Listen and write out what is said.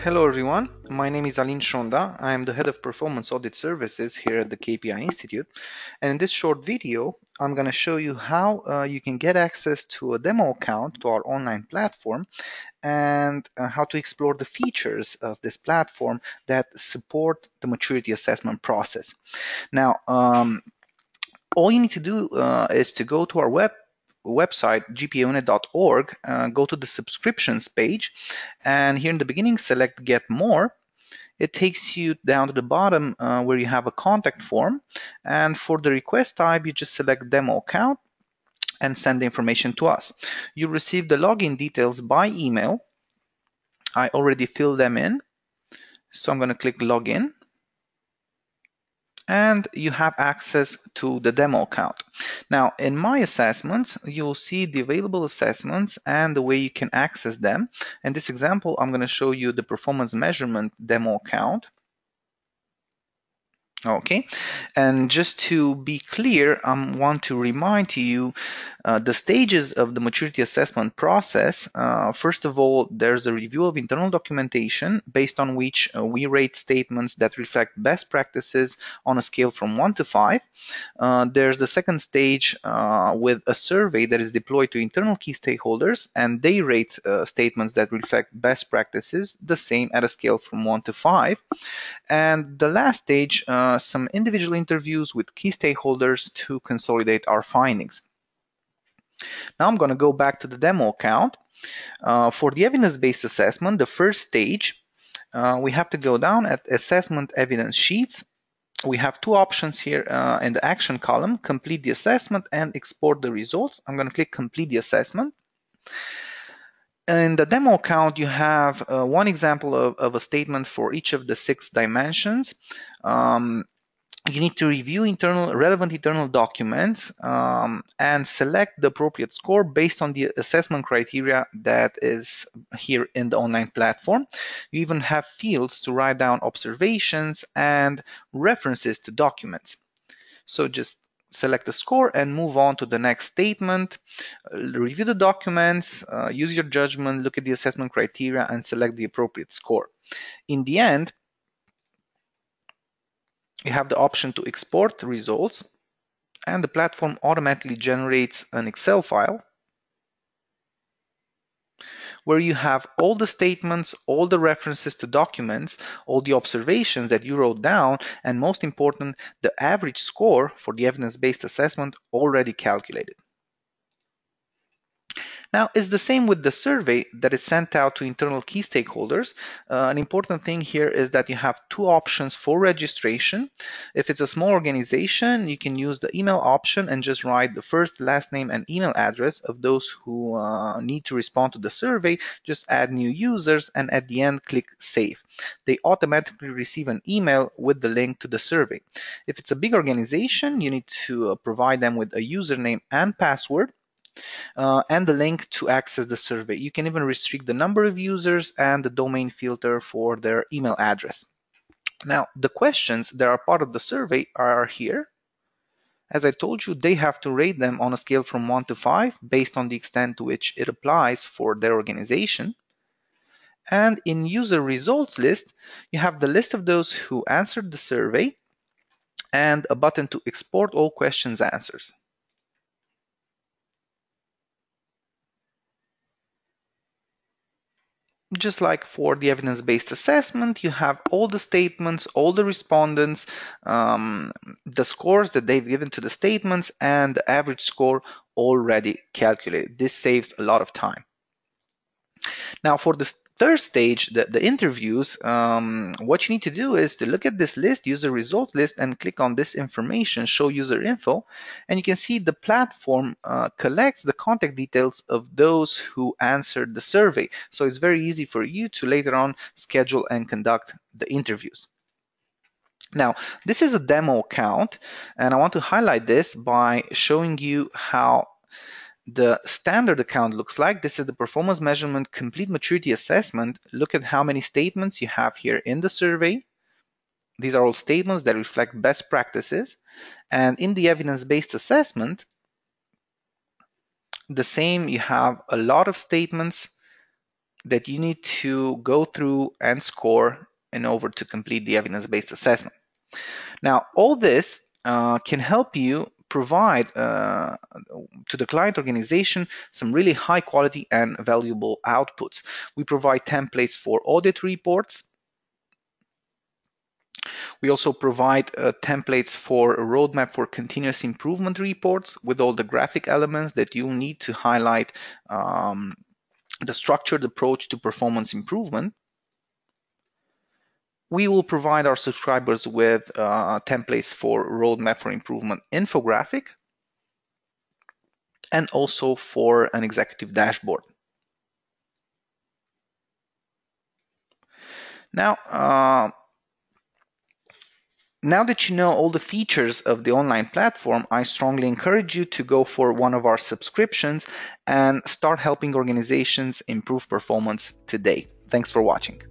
Hello everyone, my name is Alin Shonda. I am the head of performance audit services here at the KPI Institute, and in this short video I'm going to show you how you can get access to a demo account to our online platform and how to explore the features of this platform that support the maturity assessment process. Now, all you need to do is to go to our website gpaunit.org, go to the subscriptions page, and here in the beginning select Get More. It takes you down to the bottom where you have a contact form, and for the request type you just select Demo Account and send the information to us. You receive the login details by email. I already filled them in, so I'm going to click Login, and you have access to the demo account. Now, in my assessments, you'll see the available assessments and the way you can access them. In this example, I'm going to show you the performance measurement demo account. Okay, and just to be clear, I want to remind you the stages of the maturity assessment process. First of all, there's a review of internal documentation based on which we rate statements that reflect best practices on a scale from 1 to 5. There's the second stage with a survey that is deployed to internal key stakeholders, and they rate statements that reflect best practices the same at a scale from 1 to 5. And the last stage, some individual interviews with key stakeholders to consolidate our findings. Now I'm going to go back to the demo account. For the evidence-based assessment, the first stage, we have to go down at Assessment Evidence Sheets. We have two options here in the action column: complete the assessment and export the results. I'm going to click complete the assessment. In the demo account, you have one example of a statement for each of the 6 dimensions. You need to review relevant internal documents and select the appropriate score based on the assessment criteria that is here in the online platform. You even have fields to write down observations and references to documents. So just select the score and move on to the next statement. Review the documents, use your judgment, look at the assessment criteria, and select the appropriate score. In the end, you have the option to export the results, and the platform automatically generates an Excel file where you have all the statements, all the references to documents, all the observations that you wrote down, and most important, the average score for the evidence-based assessment already calculated. Now, it's the same with the survey that is sent out to internal key stakeholders. An important thing here is that you have 2 options for registration. If it's a small organization, you can use the email option and just write the first, last name, and email address of those who need to respond to the survey. Just add new users, and at the end, click Save. They automatically receive an email with the link to the survey. If it's a big organization, you need to provide them with a username and password, and the link to access the survey. You can even restrict the number of users and the domain filter for their email address. Now, the questions that are part of the survey are here. As I told you, they have to rate them on a scale from 1 to 5 based on the extent to which it applies for their organization. And in user results list, you have the list of those who answered the survey and a button to export all questions answers. Just like for the evidence-based assessment, you have all the statements, all the respondents, the scores that they've given to the statements, and the average score already calculated. This saves a lot of time. Now, for the third stage, the interviews, what you need to do is to look at this list, user results list, and click on this information, show user info, and you can see the platform collects the contact details of those who answered the survey. So it's very easy for you to later on schedule and conduct the interviews. Now, this is a demo account, and I want to highlight this by showing you how the standard account looks like. This is the performance measurement complete maturity assessment. Look at how many statements you have here in the survey. These are all statements that reflect best practices. And in the evidence-based assessment, the same, you have a lot of statements that you need to go through and score in order to complete the evidence-based assessment. Now, all this can help you provide to the client organization some really high quality and valuable outputs. We provide templates for audit reports. We also provide templates for a roadmap for continuous improvement reports with all the graphic elements that you'll need to highlight the structured approach to performance improvement. We will provide our subscribers with templates for roadmap for improvement infographic and also for an executive dashboard. Now, now that you know all the features of the online platform, I strongly encourage you to go for one of our subscriptions and start helping organizations improve performance today. Thanks for watching.